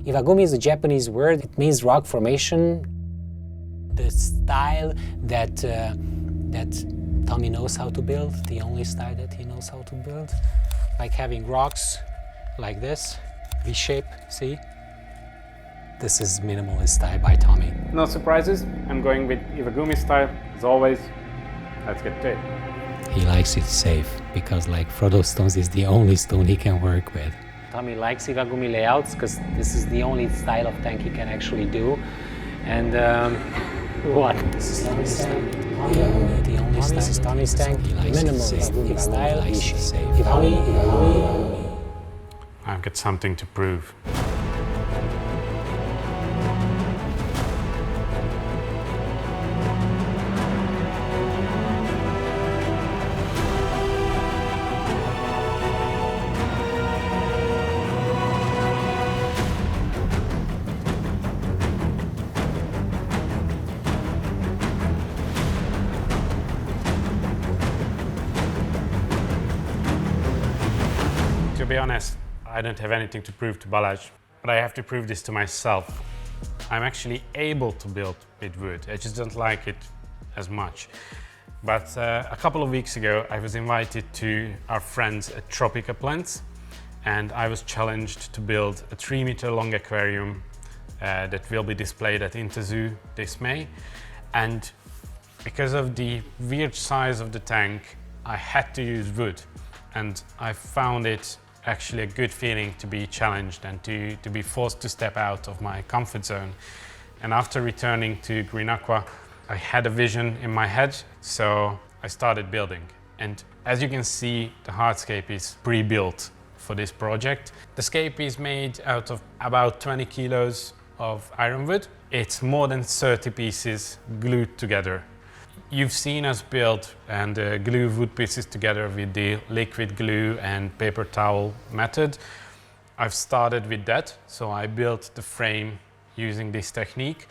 Iwagumi is a Japanese word. It means rock formation. The style that Tommy knows how to build, the only style that he knows how to build, like having rocks like this, V-shape, see? This is minimalist style by Tommy. No surprises, I'm going with Iwagumi style, as always. Let's get to it. He likes it safe, because like Frodo stones is the only stone he can work with. Tommy likes Iwagumi layouts, because this is the only style of tank he can actually do. And what? This is Tommy's tank. The only style. This is Tommy's tank. Minimalist style. I've got something to prove. To be honest, I don't have anything to prove to Balázs, but I have to prove this to myself. I'm actually able to build with wood, I just don't like it as much. But a couple of weeks ago, I was invited to our friends at Tropica plants, and I was challenged to build a 3-meter long aquarium that will be displayed at Interzoo this May. And because of the weird size of the tank, I had to use wood, and I found it actually a good feeling to be challenged and to be forced to step out of my comfort zone. And after returning to Green Aqua, I had a vision in my head, so I started building. And as you can see, the hardscape is pre-built for this project. The scape is made out of about 20 kilos of ironwood. It's more than 30 pieces glued together. You've seen us build and glue wood pieces together with the liquid glue and paper towel method. I've started with that, so I built the frame using this technique,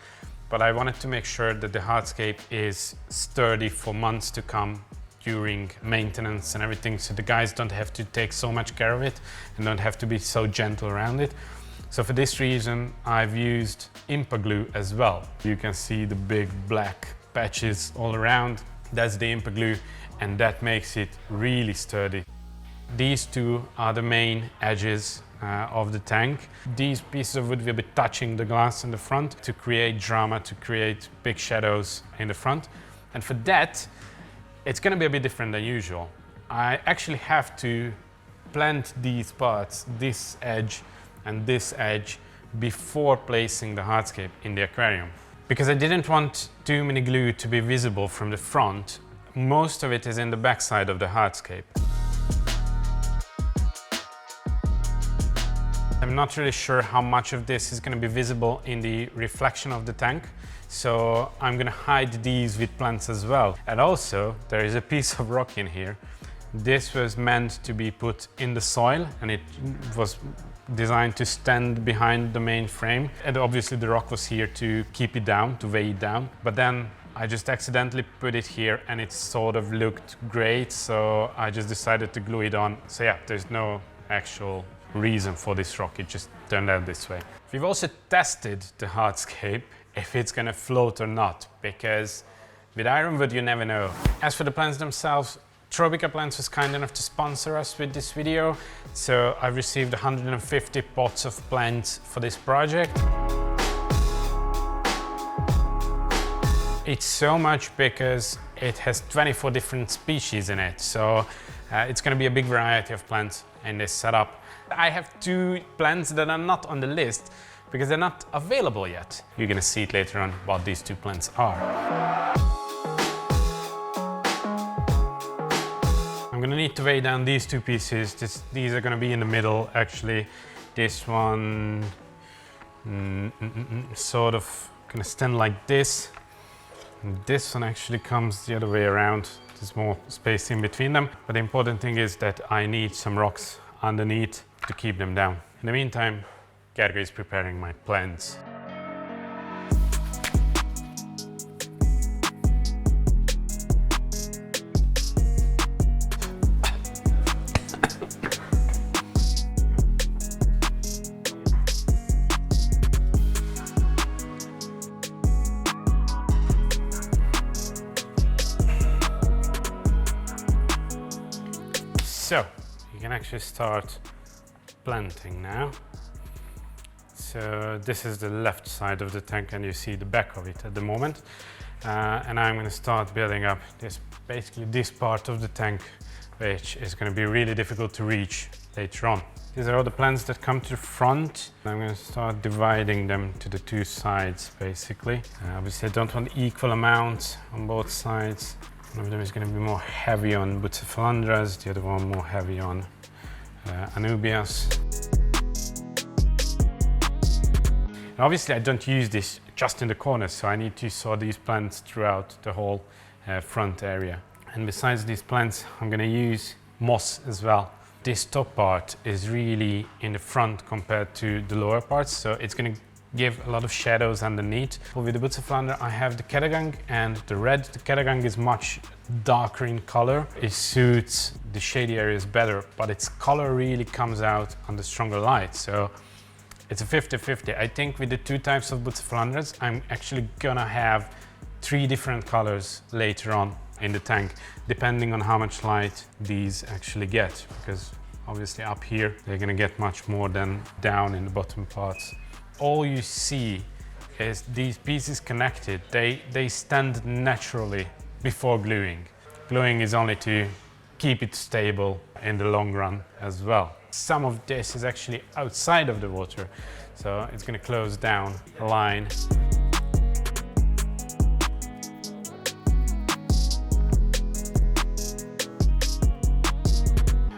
but I wanted to make sure that the hardscape is sturdy for months to come during maintenance and everything, so the guys don't have to take so much care of it and don't have to be so gentle around it. So for this reason, I've used Impa glue as well. You can see the big black patches all around. That's the Impa glue, and that makes it really sturdy. These two are the main edges of the tank. These pieces of wood will be touching the glass in the front to create drama, to create big shadows in the front. And for that, it's going to be a bit different than usual. I actually have to plant these parts, this edge and this edge, before placing the hardscape in the aquarium. Because I didn't want too many glue to be visible from the front, most of it is in the backside of the hardscape. I'm not really sure how much of this is going to be visible in the reflection of the tank, so I'm going to hide these with plants as well. And also, there is a piece of rock in here. This was meant to be put in the soil, and it was designed to stand behind the main frame. And obviously the rock was here to keep it down, to weigh it down. But then I just accidentally put it here and it sort of looked great, so I just decided to glue it on. So yeah, there's no actual reason for this rock, it just turned out this way. We've also tested the hardscape, if it's gonna float or not, because with ironwood you never know. As for the plants themselves, Tropica Plants was kind enough to sponsor us with this video, so I've received 150 pots of plants for this project. It's so much because it has 24 different species in it, so it's going to be a big variety of plants in this setup. I have 2 plants that are not on the list because they're not available yet. You're going to see it later on what these 2 plants are. I'm gonna need to weigh down these 2 pieces. These are gonna be in the middle, actually. This one sort of gonna stand like this. And this one actually comes the other way around. There's more space in between them. But the important thing is that I need some rocks underneath to keep them down. In the meantime, Gergo is preparing my plants. actually start planting now. So this is the left side of the tank, and you see the back of it at the moment. And I'm going to start building up basically this part of the tank, which is going to be really difficult to reach later on. These are all the plants that come to the front. I'm going to start dividing them to the two sides, basically. Obviously, I don't want equal amounts on both sides. One of them is going to be more heavy on Bucephalandras, the other one more heavy on Anubias. And obviously, I don't use this just in the corners, so I need to sow these plants throughout the whole front area. And besides these plants, I'm going to use moss as well. This top part is really in the front compared to the lower parts, so it's going to give a lot of shadows underneath. With the Bucephalandra, I have the Catagang and the red. The Catagang is much darker in color. It suits the shady areas better, but its color really comes out on the stronger light. So it's a 50-50. I think with the two types of Bucephalandras, I'm actually gonna have 3 different colors later on in the tank, depending on how much light these actually get, because obviously up here they're gonna get much more than down in the bottom parts. All you see is these pieces connected. They stand naturally before gluing. Gluing is only to keep it stable in the long run as well. Some of this is actually outside of the water, so it's going to close down the line.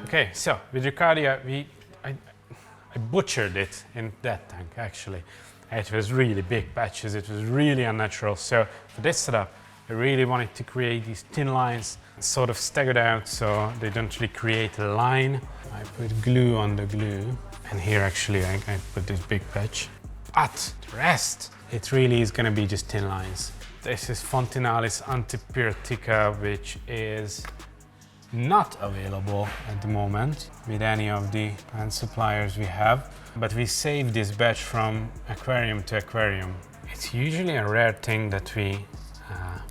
Okay, so with Ricardia, I butchered it in that tank actually. It was really big patches, it was really unnatural. So for this setup, I really wanted to create these thin lines, sort of staggered out so they don't really create a line. I put glue on the glue, and here actually I put this big patch. But the rest, it really is going to be just thin lines. This is Fontinalis Antipyretica, which is not available at the moment with any of the plant suppliers we have, but we saved this batch from aquarium to aquarium. It's usually a rare thing that we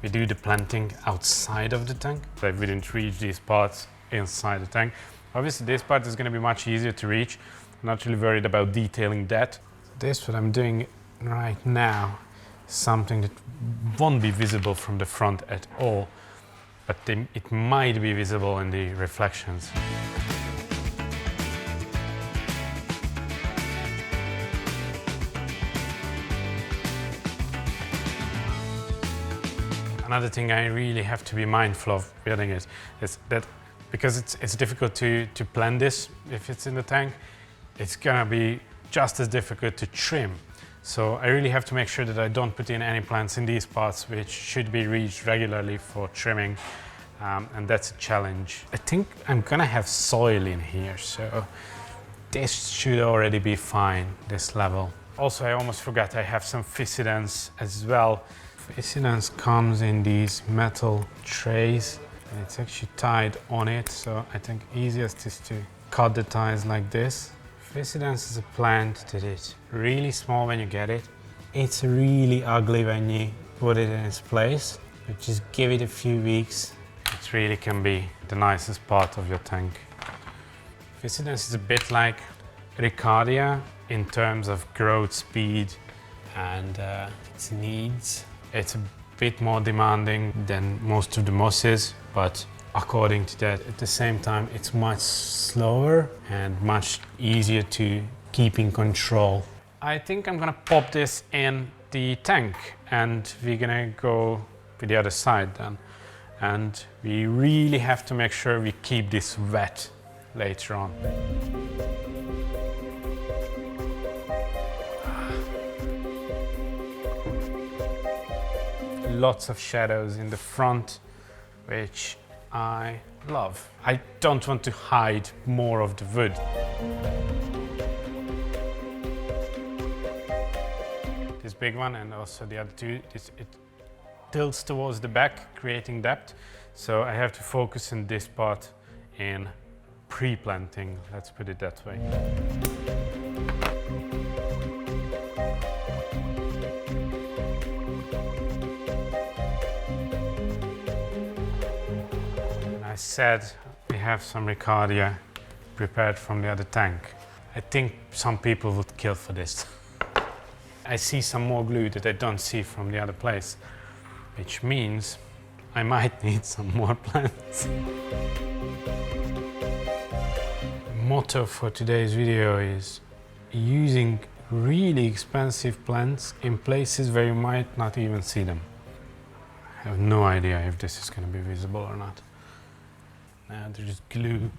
do the planting outside of the tank. So we didn't reach these parts inside the tank. Obviously this part is going to be much easier to reach. I'm not really worried about detailing that. This, what I'm doing right now, is something that won't be visible from the front at all, but it might be visible in the reflections. Another thing I really have to be mindful of building is that because it's difficult to plan this if it's in the tank, it's gonna be just as difficult to trim. So I really have to make sure that I don't put in any plants in these parts which should be reached regularly for trimming, and that's a challenge. I think I'm gonna have soil in here, so this should already be fine, this level. Also, I almost forgot I have some Fissidens as well. Fissidens comes in these metal trays, and it's actually tied on it, so I think easiest is to cut the ties like this. Fissidens is a plant that is really small when you get it. It's really ugly when you put it in its place, but just give it a few weeks. It really can be the nicest part of your tank. Fissidens is a bit like Ricardia in terms of growth speed and its needs. It's a bit more demanding than most of the mosses, but according to that, at the same time, it's much slower and much easier to keep in control. I think I'm gonna pop this in the tank, and we're gonna go to the other side then. And we really have to make sure we keep this wet later on. Lots of shadows in the front, which I love. I don't want to hide more of the wood. This big one and also the other two, it tilts towards the back, creating depth. So I have to focus on this part in pre-planting, let's put it that way. I said we have some Ricardia prepared from the other tank. I think some people would kill for this. I see some more glue that I don't see from the other place, which means I might need some more plants. Motto for today's video is using really expensive plants in places where you might not even see them. I have no idea if this is going to be visible or not. Now there's glue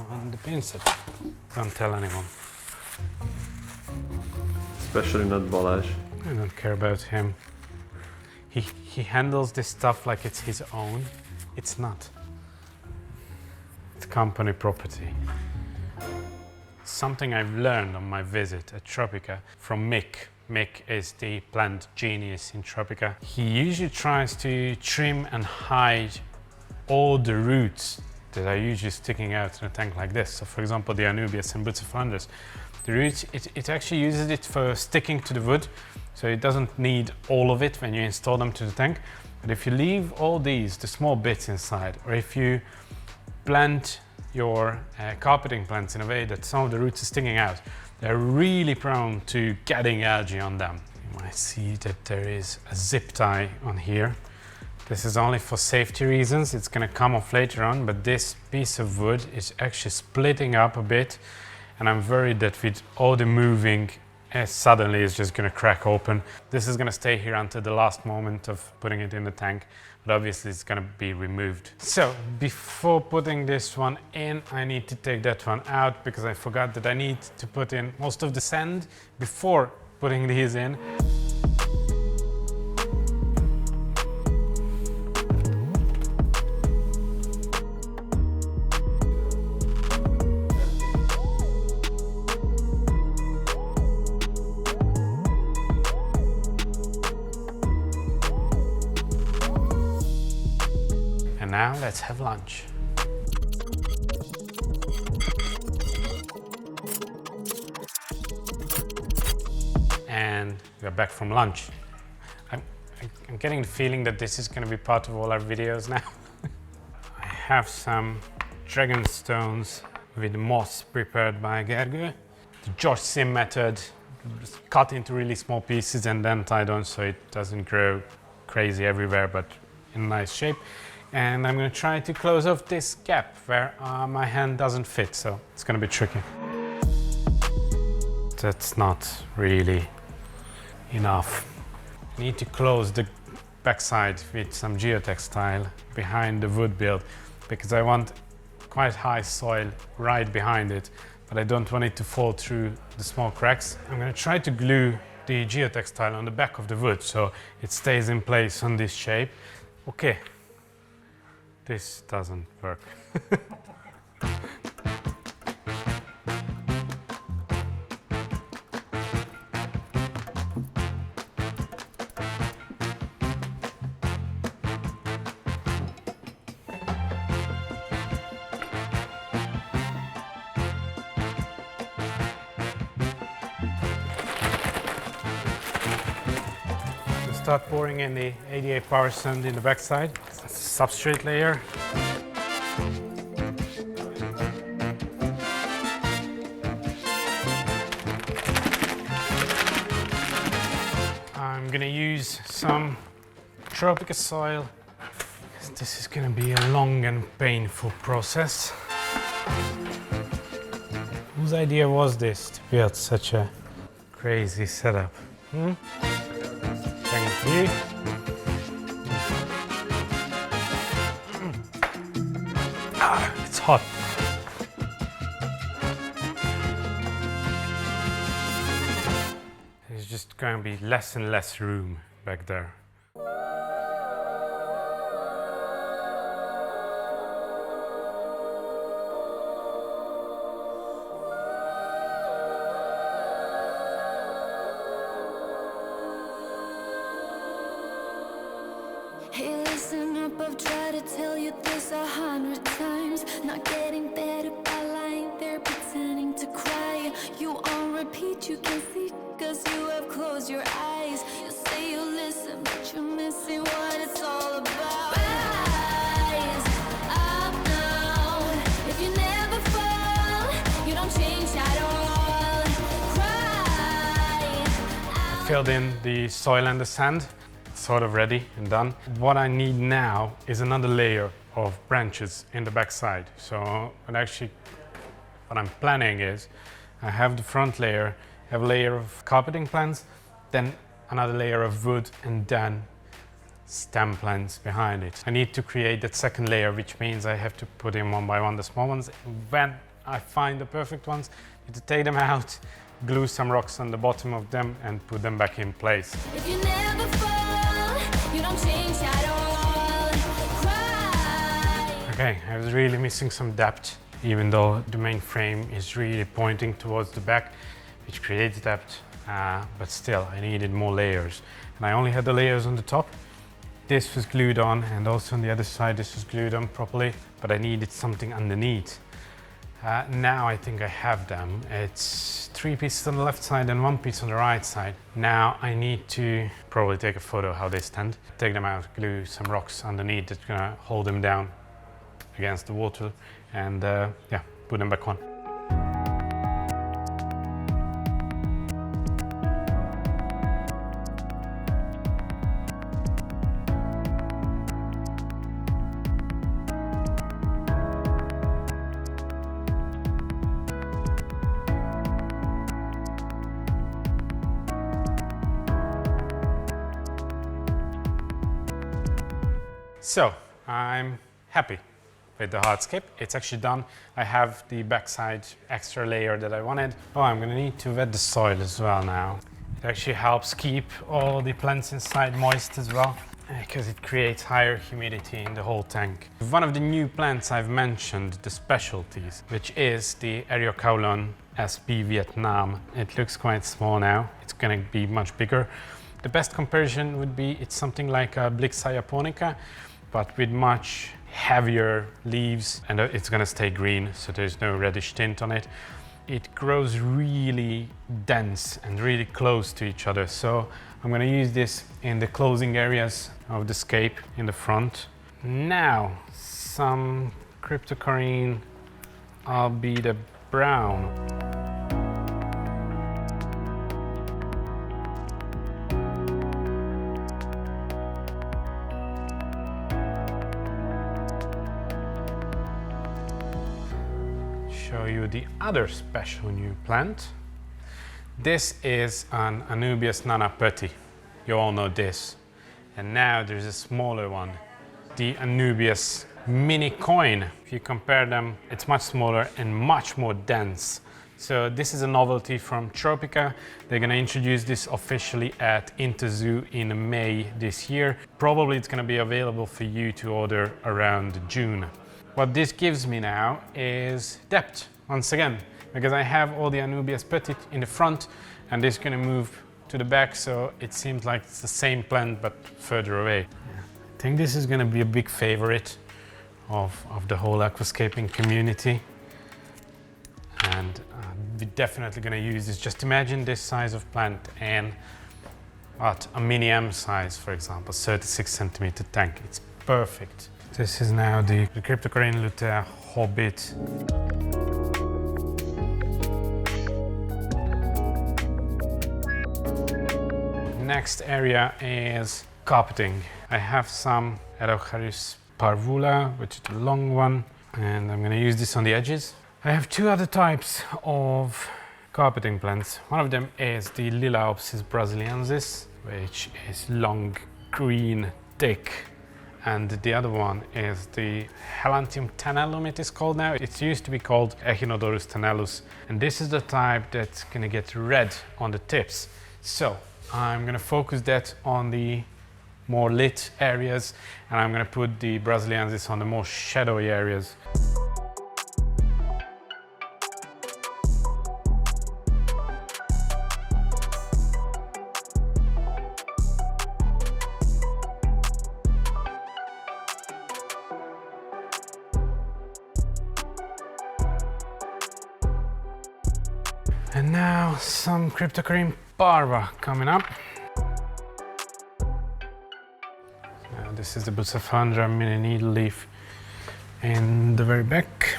on the pinset. Don't tell anyone. Especially not Balázs. I don't care about him. He handles this stuff like it's his own. It's not. It's company property. Something I've learned on my visit at Tropica from Mick. Mick is the plant genius in Tropica. He usually tries to trim and hide all the roots that are usually sticking out in a tank like this. So for example, the Anubias and Bucephalus, the roots, it actually uses it for sticking to the wood, so it doesn't need all of it when you install them to the tank. But if you leave all these, the small bits inside, or if you plant your carpeting plants in a way that some of the roots are sticking out, they're really prone to getting algae on them. You might see that there is a zip tie on here. This is only for safety reasons. It's going to come off later on, but this piece of wood is actually splitting up a bit, and I'm worried that with all the moving, suddenly it's just going to crack open. This is going to stay here until the last moment of putting it in the tank, but obviously it's going to be removed. So before putting this one in, I need to take that one out because I forgot that I need to put in most of the sand before putting these in. Now let's have lunch. And we're back from lunch. I'm getting the feeling that this is going to be part of all our videos now. I have some dragon stones with moss prepared by Gergő. The Josh Sim method, just cut into really small pieces and then tied on so it doesn't grow crazy everywhere, but in nice shape. And I'm going to try to close off this gap where my hand doesn't fit, so it's going to be tricky. That's not really enough. I need to close the backside with some geotextile behind the wood build because I want quite high soil right behind it, but I don't want it to fall through the small cracks. I'm going to try to glue the geotextile on the back of the wood so it stays in place on this shape. Okay. This doesn't work. Start pouring in the ADA Power Sand in the backside. Substrate layer. I'm going to use some Tropica soil. This is going to be a long and painful process. Whose idea was this to build such a crazy setup? Thank you. It's hot. There's just going to be less and less room back there. Hey, listen up, I've tried to tell you this 100 times. Not getting better by lying there pretending to cry. You on repeat, you can see, cause you have closed your eyes. You say you listen, but you're missing what it's all about. Rise up now, if you never fall filled in the soil and the sand, sort of ready and done. What I need now is another layer of branches in the backside. So what I'm planning is I have the front layer, have a layer of carpeting plants, then another layer of wood, and then stem plants behind it. I need to create that second layer, which means I have to put in one by one the small ones. When I find the perfect ones, I need to take them out, glue some rocks on the bottom of them and put them back in place. If you never fall, you don't change at all. Cry. Okay, I was really missing some depth, even though the main frame is really pointing towards the back, which creates depth, but still I needed more layers. And I only had the layers on the top. This was glued on, and also on the other side this was glued on properly, but I needed something underneath. Now I think I have them. It's 3 pieces on the left side and 1 piece on the right side. Now I need to probably take a photo how they stand, take them out, glue some rocks underneath that's gonna hold them down against the water, and yeah, put them back on. So I'm happy with the hardscape. It's actually done. I have the backside extra layer that I wanted. Oh, I'm gonna need to wet the soil as well now. It actually helps keep all the plants inside moist as well, because it creates higher humidity in the whole tank. One of the new plants I've mentioned, the specialties, which is the Eriocaulon SP Vietnam. It looks quite small now. It's gonna be much bigger. The best comparison would be it's something like a Blixia japonica, but with much heavier leaves, and it's gonna stay green, so there's no reddish tint on it. It grows really dense and really close to each other, so I'm gonna use this in the closing areas of the scape in the front. Now, some Cryptocoryne albida brown. Show you the other special new plant. This is an Anubias Nana Petite. You all know this. And now there's a smaller one, the Anubias Mini Coin. If you compare them, it's much smaller and much more dense. So this is a novelty from Tropica. They're gonna introduce this officially at Interzoo in May this year. Probably it's gonna be available for you to order around June. What this gives me now is depth, once again, because I have all the Anubias Petite in the front, and this is going to move to the back, so it seems like it's the same plant but further away. I think this is going to be a big favorite of the whole aquascaping community, and we're definitely going to use this. Just imagine this size of plant and a mini M size, for example, 36 centimeter tank. It's perfect. This is now the Cryptocoryne lutea Hobbit. Next area is carpeting. I have some Elocharis parvula, which is the long one, and I'm going to use this on the edges. I have two other types of carpeting plants. One of them is the Lilaopsis brasiliensis, which is long, green, thick. And the other one is the Helantium tenellum, it is called now. It used to be called Echinodorus tenellus. And this is the type that's gonna get red on the tips. So I'm gonna focus that on the more lit areas, and I'm gonna put the brasiliensis on the more shadowy areas. And now some Cryptocoryne parva coming up. Now this is the Bucephandra mini needle leaf in the very back.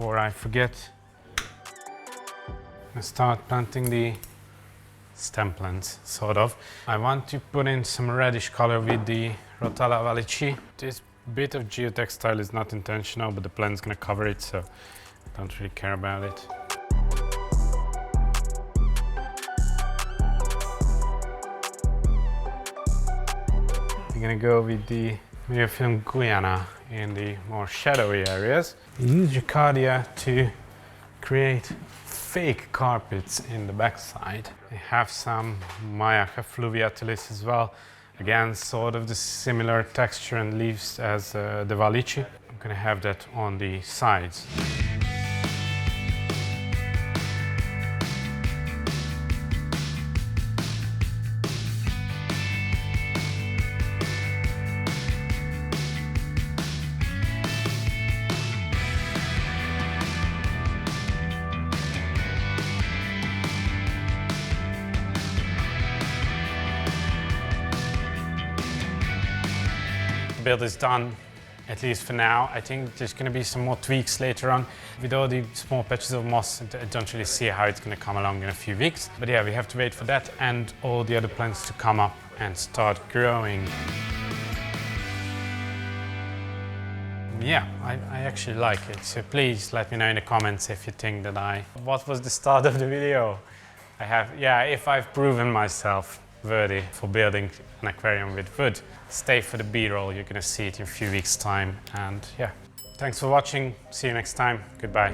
before I forget, I start planting the stem plants, sort of. I want to put in some reddish color with the Rotala Valici. This bit of geotextile is not intentional, but the plant's gonna cover it, so I don't really care about it. I'm gonna go with the Myriophyllum Guyana in the more shadowy areas. Use Jacquardia to create fake carpets in the backside. I have some Mayaca fluviatilis as well. Again, sort of the similar texture and leaves as the Valici. I'm gonna have that on the sides. The build is done, at least for now. I think there's going to be some more tweaks later on. With all the small patches of moss, I don't really see how it's going to come along in a few weeks. But yeah, we have to wait for that and all the other plants to come up and start growing. Yeah, I actually like it. So please let me know in the comments if you think that what was the start of the video? If I've proven myself worthy for building an aquarium with wood. Stay for the B-roll, you're gonna see it in a few weeks' time. And yeah, thanks for watching, see you next time, goodbye.